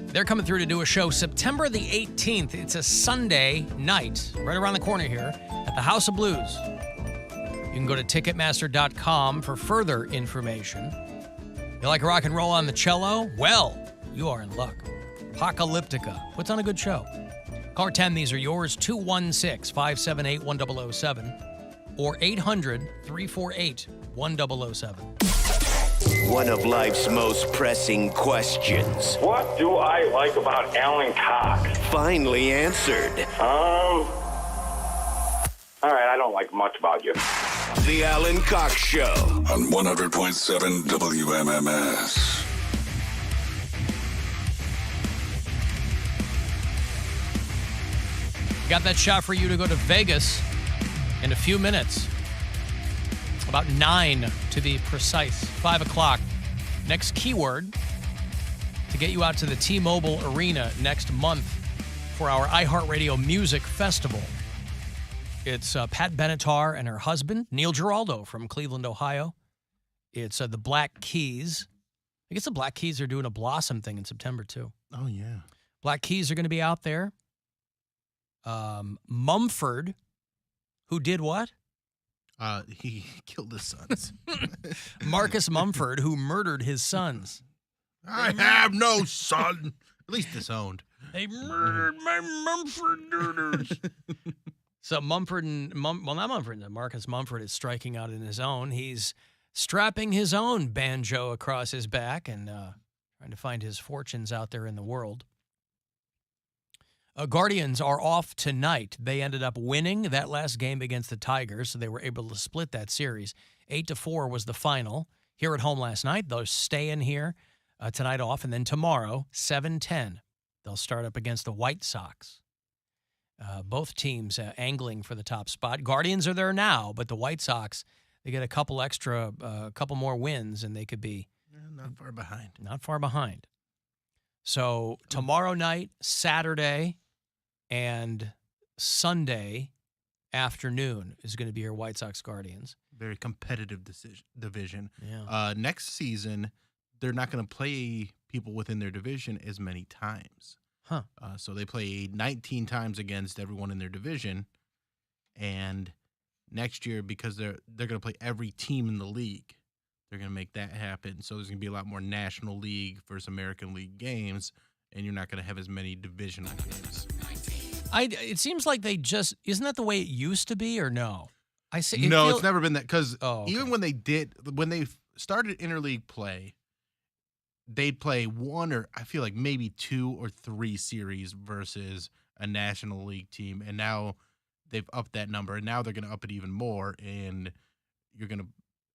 They're coming through to do a show September the 18th. It's a Sunday night, right around the corner here at the House of Blues. You can go to Ticketmaster.com for further information. You like rock and roll on the cello? Well, you are in luck. Apocalyptica puts on a good show. Caller 10, these are yours, 216-578-1007 or 800-348-1007. One of life's most pressing questions. What do I like about Alan Cox? Finally answered. All right, I don't like much about you. The Alan Cox Show. On 100.7 WMMS. Got that shot for you to go to Vegas in a few minutes. About 9 to be precise. 5 o'clock. Next keyword to get you out to the T-Mobile Arena next month for our iHeartRadio Music Festival. It's Pat Benatar and her husband, Neil Giraldo from Cleveland, Ohio. It's the Black Keys. I guess the Black Keys are doing a Blossom thing in September, too. Oh, yeah. Black Keys are going to be out there. Mumford, who did what? He killed his sons. Marcus Mumford, who murdered his sons. I have no son. At least disowned. They murdered my Mumford. So Mumford and Marcus Mumford is striking out in his own. He's strapping his own banjo across his back and trying to find his fortunes out there in the world. Guardians are off tonight. They ended up winning that last game against the Tigers, so they were able to split that series. 8-4 was the final. Here at home last night, they'll stay in here tonight off, and then tomorrow, 7:10, they'll start up against the White Sox. Both teams angling for the top spot. Guardians are there now, but the White Sox, they get a couple more wins, and they could be not far behind. Not far behind. So tomorrow night, Saturday, and Sunday afternoon is going to be your White Sox Guardians. Very competitive division. Yeah. Next season, they're not going to play people within their division as many times. Huh. So they play 19 times against everyone in their division, and next year, because they're going to play every team in the league, they're going to make that happen. So there's going to be a lot more National League versus American League games, and you're not going to have as many divisional games. It seems like they just – isn't that the way it used to be or no? It's never been that because even when they started interleague play, they'd play one or I feel like maybe 2 or 3 series versus a National League team, and now they've upped that number, and now they're going to up it even more, and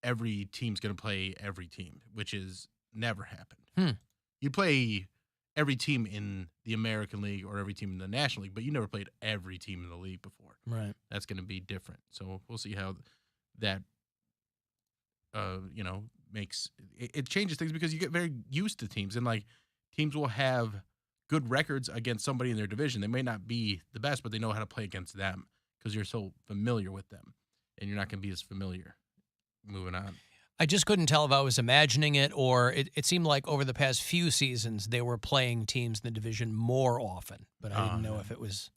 every team's going to play every team, which has never happened. You play every team in the American League or every team in the National League, but you never played every team in the league before. Right. That's going to be different. So we'll see how that, makes it changes things because you get very used to teams, and like teams will have good records against somebody in their division. They may not be the best, but they know how to play against them because you're so familiar with them, and you're not going to be as familiar. Moving on. I just couldn't tell if I was imagining it or it seemed like over the past few seasons they were playing teams in the division more often, but I didn't know if it was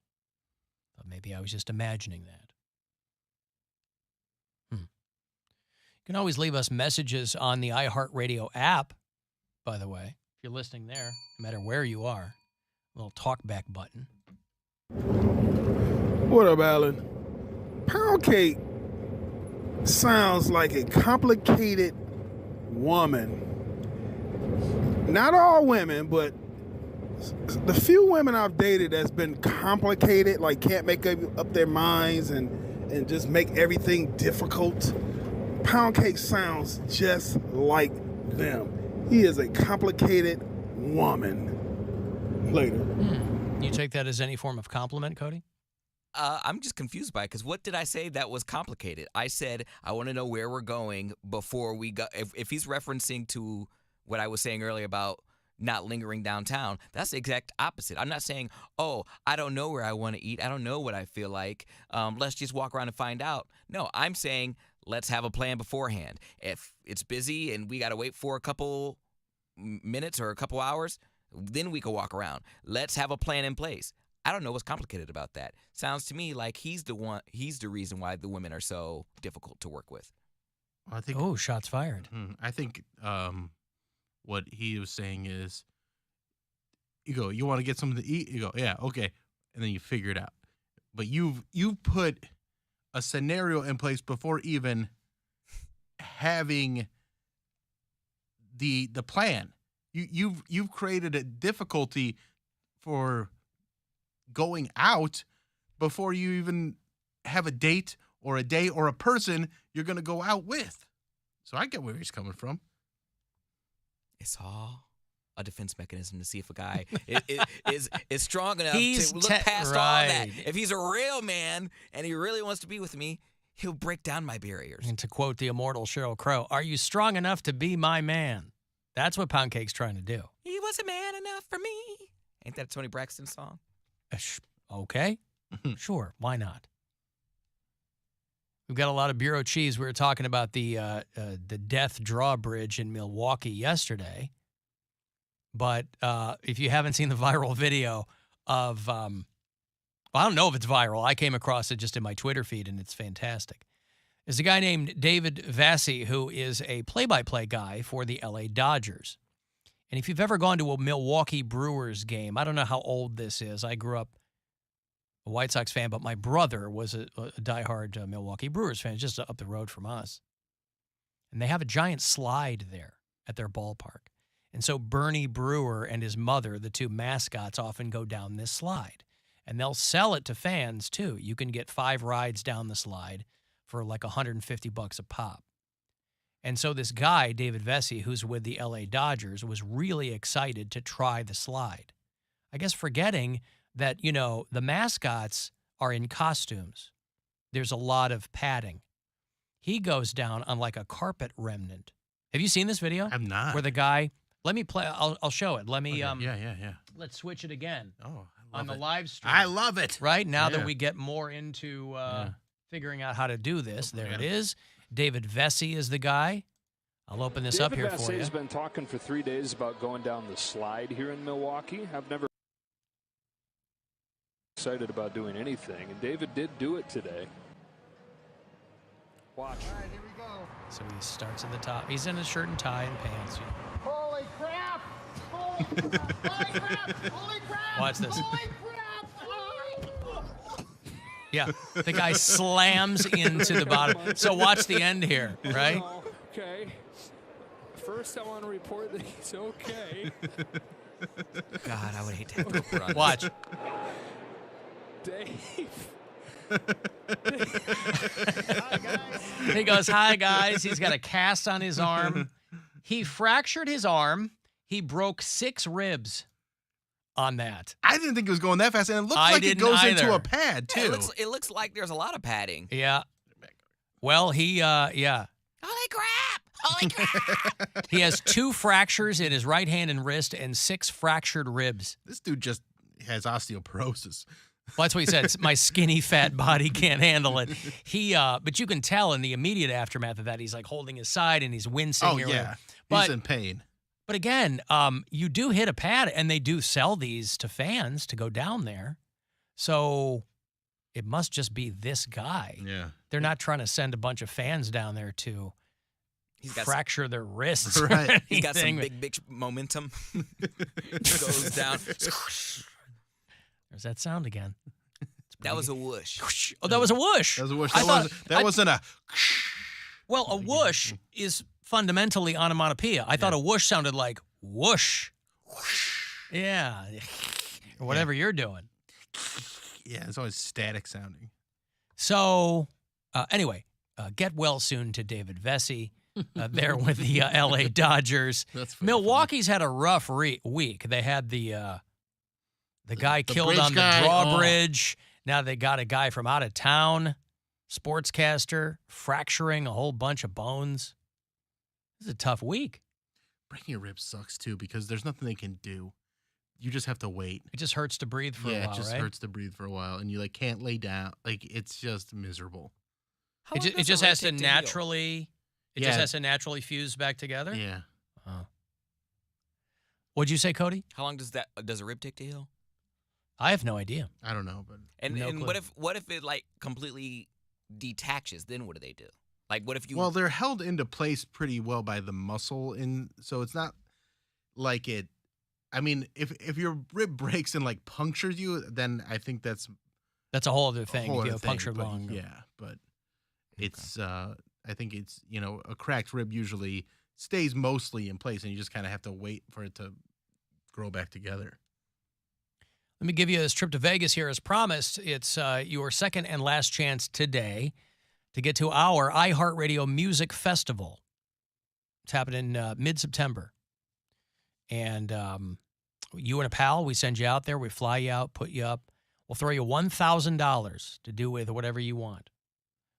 – maybe I was just imagining that. You can always leave us messages on the iHeartRadio app, by the way, if you're listening there, no matter where you are. A little talkback button. What up, Alan? Poundcake sounds like a complicated woman. Not all women, but the few women I've dated that's been complicated, like can't make up their minds and just make everything difficult. Poundcake sounds just like them. He is a complicated woman. Later. You take that as any form of compliment, Cody? I'm just confused by it because what did I say that was complicated? I said I want to know where we're going before we go. If he's referencing to what I was saying earlier about not lingering downtown, that's the exact opposite. I'm not saying, oh, I don't know where I want to eat. I don't know what I feel like. Let's just walk around and find out. No, I'm saying let's have a plan beforehand. If it's busy and we got to wait for a couple minutes or a couple hours, Then we can walk around. Let's have a plan in place. I don't know what's complicated about that. Sounds to me like he's the reason why the women are so difficult to work with. I think. Oh, shots fired. I think what he was saying is, you go, you want to get something to eat? You go, yeah, okay, and then you figure it out. But you've put a scenario in place before even having the plan. You've created a difficulty for going out before you even have a date or a day or a person you're going to go out with. So I get where he's coming from. It's all a defense mechanism to see if a guy is strong enough to look past all that. If he's a real man and he really wants to be with me, he'll break down my barriers. And to quote the immortal Sheryl Crow, are you strong enough to be my man? That's what Poundcake's trying to do. He wasn't man enough for me. Ain't that a Tony Braxton song? Okay. Sure. Why not? We've got a lot of bureau cheese. We were talking about the death drawbridge in Milwaukee yesterday. But if you haven't seen the viral video of, I don't know if it's viral. I came across it just in my Twitter feed, and it's fantastic. There's a guy named David Vassie who is a play-by-play guy for the LA Dodgers. And if you've ever gone to a Milwaukee Brewers game, I don't know how old this is. I grew up a White Sox fan, but my brother was a diehard Milwaukee Brewers fan, just up the road from us. And they have a giant slide there at their ballpark. And so Bernie Brewer and his mother, the two mascots, often go down this slide. And they'll sell it to fans, too. You can get 5 rides down the slide for like $150 a pop. And so this guy, David Vesey, who's with the LA Dodgers, was really excited to try the slide. I guess forgetting that, you know, the mascots are in costumes. There's a lot of padding. He goes down on like a carpet remnant. Have you seen this video? I'm not. Where the guy, let me play, I'll show it. Let me, okay. Yeah. Let's switch it again. Oh, on the live stream. I love it. Right now that we get more into figuring out how to do this, there it is. David Vesey is the guy. I'll open this up here for you. David Vesey has been talking for 3 days about going down the slide here in Milwaukee. I've never excited about doing anything, and David did do it today. Watch. All right, here we go. So he starts at the top. He's in a shirt and tie and pants. Holy crap! Holy crap! Holy crap! Holy crap! Watch this. Holy crap! Yeah, the guy slams into the bottom. So watch the end here, right? Okay. First, I want to report that he's okay. God, I would hate to have to put on Watch. Dave. Hi, guys. He goes, hi, guys. He's got a cast on his arm. He fractured his arm. He broke 6 ribs on that. I didn't think it was going that fast, and it looks like it goes into a pad, too. It looks like there's a lot of padding. Yeah. Well, he, Holy crap! Holy crap! He has 2 fractures in his right hand and wrist and 6 fractured ribs. This dude just has osteoporosis. Well, that's what he said. My skinny, fat body can't handle it. But you can tell in the immediate aftermath of that, he's like holding his side and he's wincing. Oh, yeah. But, he's in pain. But again, you do hit a pad, and they do sell these to fans to go down there. So it must just be this guy. Yeah. They're not trying to send a bunch of fans down there to fracture their wrists. Right. He's got some big momentum. Goes down. There's that sound again. That was a whoosh. Oh, that was a whoosh. That was a whoosh. That wasn't a... Well, a whoosh is fundamentally onomatopoeia. I thought a whoosh sounded like whoosh. Yeah. Or whatever you're doing. Yeah, it's always static sounding. So, anyway, get well soon to David Vesey there with the LA Dodgers. Milwaukee's had a rough week. They had the guy killed on the drawbridge. Now they got a guy from out of town, sportscaster, fracturing a whole bunch of bones. This is a tough week. Breaking a rib sucks, too, because there's nothing they can do. You just have to wait. It just hurts to breathe for a while, it just right? hurts to breathe for a while, and you like can't lay down. Like, it's just miserable. It just has to naturally... It just has to naturally fuse back together? Yeah. Oh. What'd you say, Cody? How long does a rib take to heal? I have no idea. I don't know, but And No and clue. what if it like completely detaches? Then what do they do? Like what if you? well, they're held into place pretty well by the muscle, so it's not like it. I mean, if your rib breaks and like punctures you, then I think that's That's a whole other thing. whole If you other have thing, punctured but lung. yeah, but it's I think it's a cracked rib usually stays mostly in place, and you just kind of have to wait for it to grow back together. Let me give you this trip to Vegas here as promised. It's your second and last chance today to get to our iHeartRadio Music Festival. It's happening mid-September. And you and a pal, we send you out there, we fly you out, put you up. We'll throw you $1,000 to do with whatever you want.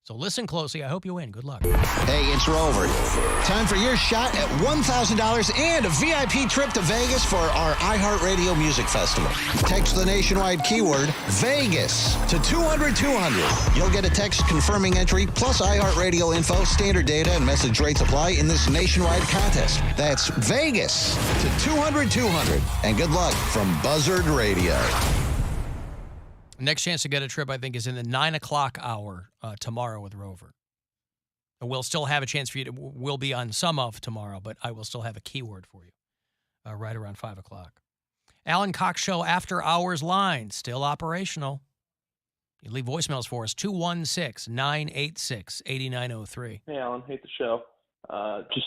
So listen closely. I hope you win. Good luck. Hey, it's Rover. Time for your shot at $1,000 and a VIP trip to Vegas for our iHeartRadio Music Festival. Text the nationwide keyword Vegas to 200-200. You'll get a text confirming entry plus iHeartRadio info, standard data, and message rates apply in this nationwide contest. That's Vegas to 200-200. And good luck from Buzzard Radio. Next chance to get a trip, I think, is in the 9 o'clock hour tomorrow with Rover. We'll still have a chance for you to, we'll be on some of tomorrow, but I will still have a keyword for you right around 5 o'clock. Alan Cox Show After Hours line, still operational. You leave voicemails for us, 216-986-8903. Hey, Alan. Hate the show. Just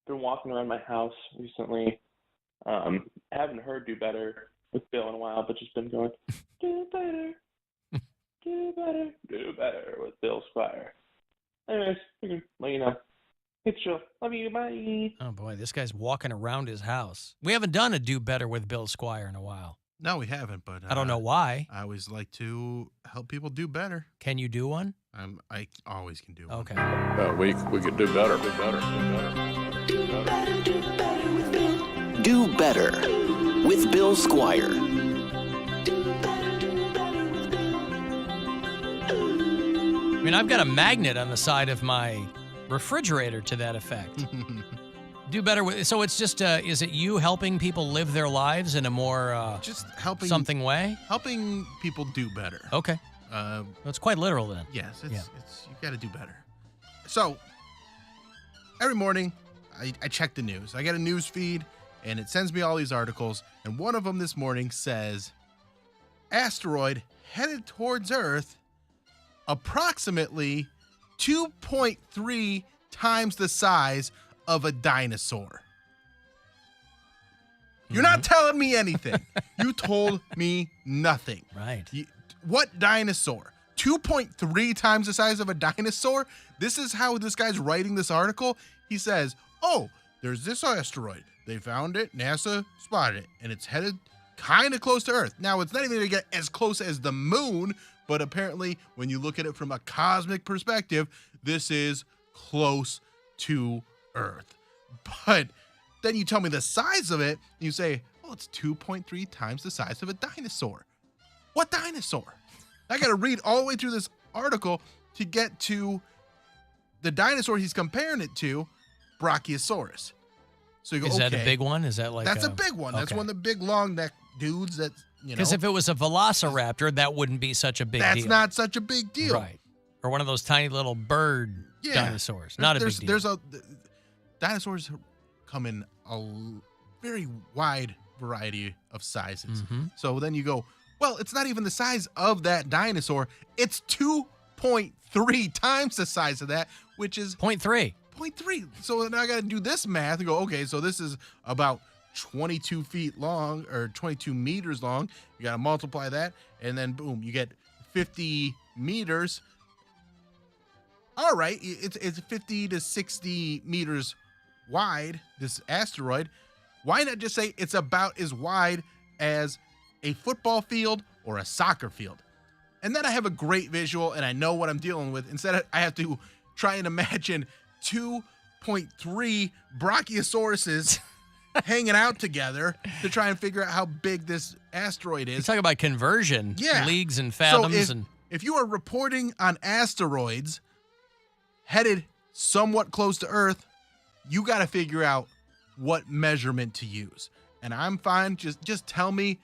been walking around my house recently. Haven't heard Do Better with Bill in a while, but just been going, do better, do better, do better with Bill Squire. Anyways, figured let you know. Hate the show. Love you. Bye. Oh, boy, this guy's walking around his house. We haven't done a Do Better with Bill Squire in a while. No, we haven't, but I don't know why. I always like to help people do better. Can you do one? I always can do one. Okay. We could do better, do better, do better. Do better with Bill Squire. I mean, I've got a magnet on the side of my refrigerator to that effect. Do better with, so it's just, is it you helping people live their lives in a more just helping something way? Helping people do better. Okay. It's quite literal then. Yes, it's you got to do better. So every morning I check the news. I get a news feed and it sends me all these articles, and one of them this morning says asteroid headed towards Earth approximately 2.3 times the size of a dinosaur. You're not telling me anything. You told me nothing. Right. What dinosaur? 2.3 times the size of a dinosaur? This is how this guy's writing this article. He says, oh, there's this asteroid. They found it. NASA spotted it. And it's headed kind of close to Earth. Now, it's not even going to get as close as the moon, but apparently when you look at it from a cosmic perspective, this is close to Earth. But then you tell me the size of it, and you say, oh, it's 2.3 times the size of a dinosaur. What dinosaur? I got to read all the way through this article to get to the dinosaur he's comparing it to, Brachiosaurus. So you go, is that okay, a big one? Is that like that's a big one. That's okay. one of the big long neck dudes that, Because if it was a velociraptor, that wouldn't be such a big deal. That's not such a big deal. Right. Or one of those tiny little bird dinosaurs. Not a big deal. Dinosaurs come in a very wide variety of sizes. Mm-hmm. So then you go, well, it's not even the size of that dinosaur. It's 2.3 times the size of that, which is 0.3. 0.3. So now I got to do this math and go, okay, so this is about 22 feet long or 22 meters long. You got to multiply that, and then boom, you get 50 meters. All right, it's 50 to 60 meters wide, this asteroid. Why not just say it's about as wide as a football field or a soccer field? And then I have a great visual and I know what I'm dealing with. Instead, I have to try and imagine 2.3 brachiosauruses hanging out together to try and figure out how big this asteroid is. You talk about conversion, leagues and fathoms. So if you are reporting on asteroids headed somewhat close to Earth, you got to figure out what measurement to use. and I'm fine. Just tell me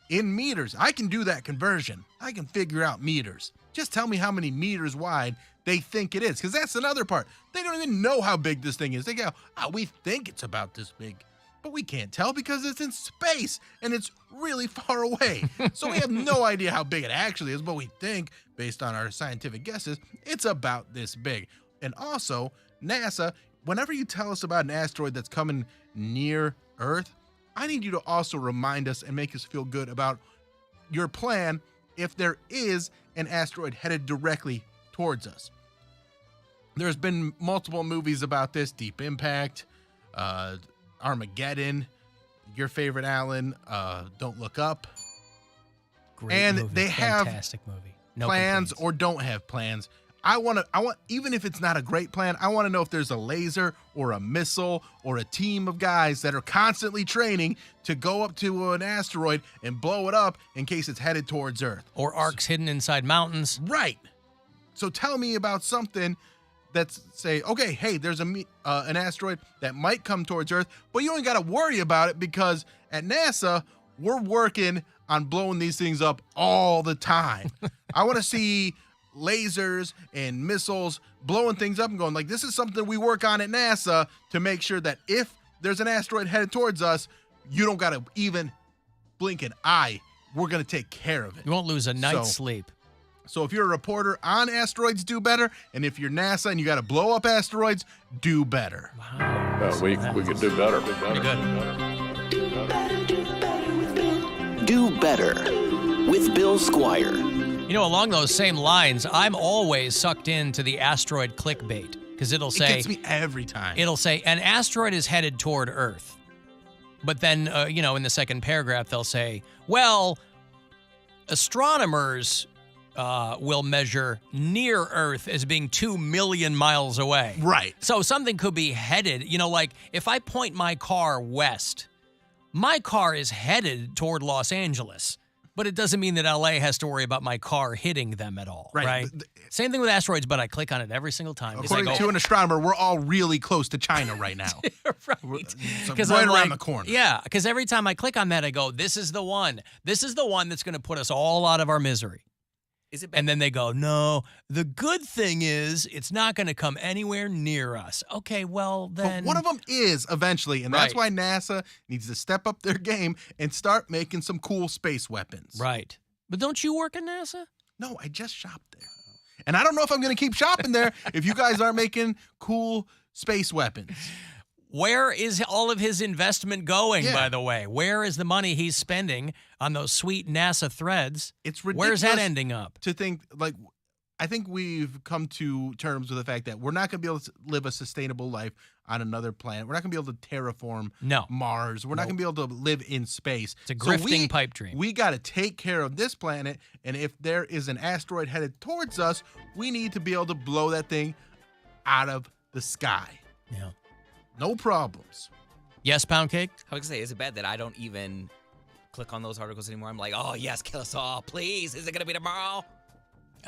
in meters. I can do that conversion. I can figure out meters. Just tell me how many meters wide they think it is, because that's another part. They don't even know how big this thing is. They go, we think it's about this big, but we can't tell because it's in space and it's really far away. So we have no idea how big it actually is, but we think, based on our scientific guesses, it's about this big. And also, NASA, whenever you tell us about an asteroid that's coming near Earth, I need you to also remind us and make us feel good about your plan if there is an asteroid headed directly towards us. There's been multiple movies about this: Deep Impact, Armageddon, your favorite, Alan, Don't Look Up. Great and movie. They Fantastic have movie. No plans complaints. or don't have plans. I want, even if it's not a great plan, I want to know if there's a laser or a missile or a team of guys that are constantly training to go up to an asteroid and blow it up in case it's headed towards Earth. Or arcs hidden inside mountains. Right. So tell me about something that's, say, okay, hey, there's an asteroid that might come towards Earth, but you ain't got to worry about it because at NASA, we're working on blowing these things up all the time. I want to see lasers and missiles blowing things up and going like, this is something we work on at NASA to make sure that if there's an asteroid headed towards us, you don't got to even blink an eye. We're going to take care of it. You won't lose a night's sleep. So if you're a reporter on asteroids, do better. And if you're NASA and you got to blow up asteroids, do better. Wow. We could do better. Pretty good. Do better with Bill Squire. You know, along those same lines, I'm always sucked into the asteroid clickbait because it'll say, it gets me every time. It'll say an asteroid is headed toward Earth. But then, in the second paragraph, they'll say, well, astronomers will measure near Earth as being 2 million miles away. Right. So something could be headed, like if I point my car west, my car is headed toward Los Angeles. But it doesn't mean that LA has to worry about my car hitting them at all, right? Same thing with asteroids, but I click on it every single time. According to an astronomer, we're all really close to China right now. Right. It's right around the corner. Yeah, because every time I click on that, I go, this is the one. This is the one that's going to put us all out of our misery. Is it bad? And then they go, no, the good thing is it's not going to come anywhere near us. Okay, well, then. But one of them is eventually, and that's why NASA needs to step up their game and start making some cool space weapons. Right. But don't you work at NASA? No, I just shopped there. And I don't know if I'm going to keep shopping there if you guys aren't making cool space weapons. Where is all of his investment going, Yeah. by the way? Where is the money he's spending on those sweet NASA threads? It's ridiculous. Where's that ending up? To think, I think we've come to terms with the fact that we're not going to be able to live a sustainable life on another planet. We're not going to be able to terraform Mars. We're not going to be able to live in space. It's a grifting pipe dream. We got to take care of this planet, and if there is an asteroid headed towards us, we need to be able to blow that thing out of the sky. Yeah. No problems. Yes, Poundcake? I was going to say, is it bad that I don't even click on those articles anymore? I'm like, oh, yes, kill us all, please. Is it going to be tomorrow?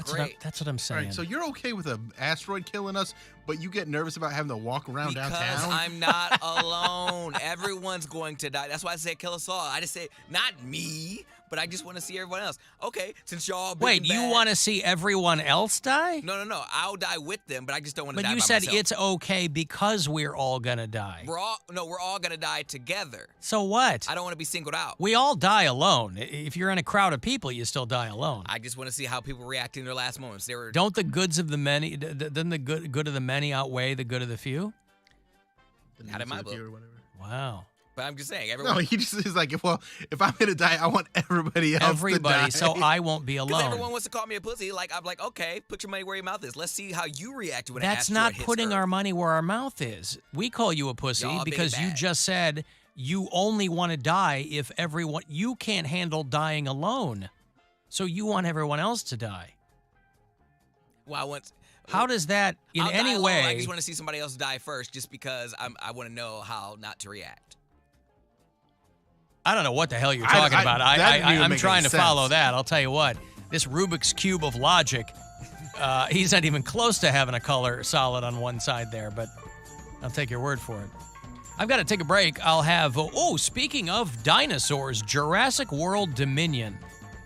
Great. That's what I'm saying. All right, so you're okay with an asteroid killing us, but you get nervous about having to walk around Because downtown? I'm not alone. Everyone's going to die. That's why I say kill us all. I just say, not me, but I just want to see everyone else. Okay, since y'all big Wait, and you bad- want to see everyone else die? No. I'll die with them, but I just don't want to But die you by said myself. it's okay because we're all going to die. We're all going to die together. So what? I don't want to be singled out. We all die alone. If you're in a crowd of people, you still die alone. I just want to see how people react in their last moments. Don't the goods of the many, doesn't the good of the many outweigh the good of the few? Not in my book. Wow. But I'm just saying, everyone. No, he just is like, well, if I'm going to die, I want everybody else to die. So I won't be Because alone. everyone wants to call me a pussy. I'm like, okay, put your money where your mouth is. Let's see how you react when an That's asteroid not hits putting Earth. our money where our mouth is. We call you a pussy Y'all big because and you bad. just said you only want to die if everyone, you can't handle dying alone. So you want everyone else to die. Well, How does that in I'll die any alone. way? I just want to see somebody else die first, just because I want to know how not to react. I don't know what the hell you're talking about. that didn't even I'm make trying any to follow sense. that. I'll tell you what. This Rubik's Cube of logic, he's not even close to having a color solid on one side there, but I'll take your word for it. I've got to take a break. I'll have, speaking of dinosaurs, Jurassic World Dominion.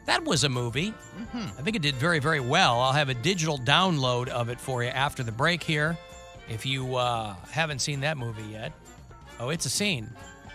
That was a movie. I think it did very, very well. I'll have a digital download of it for you after the break here. If you haven't seen that movie yet. Oh, it's a scene.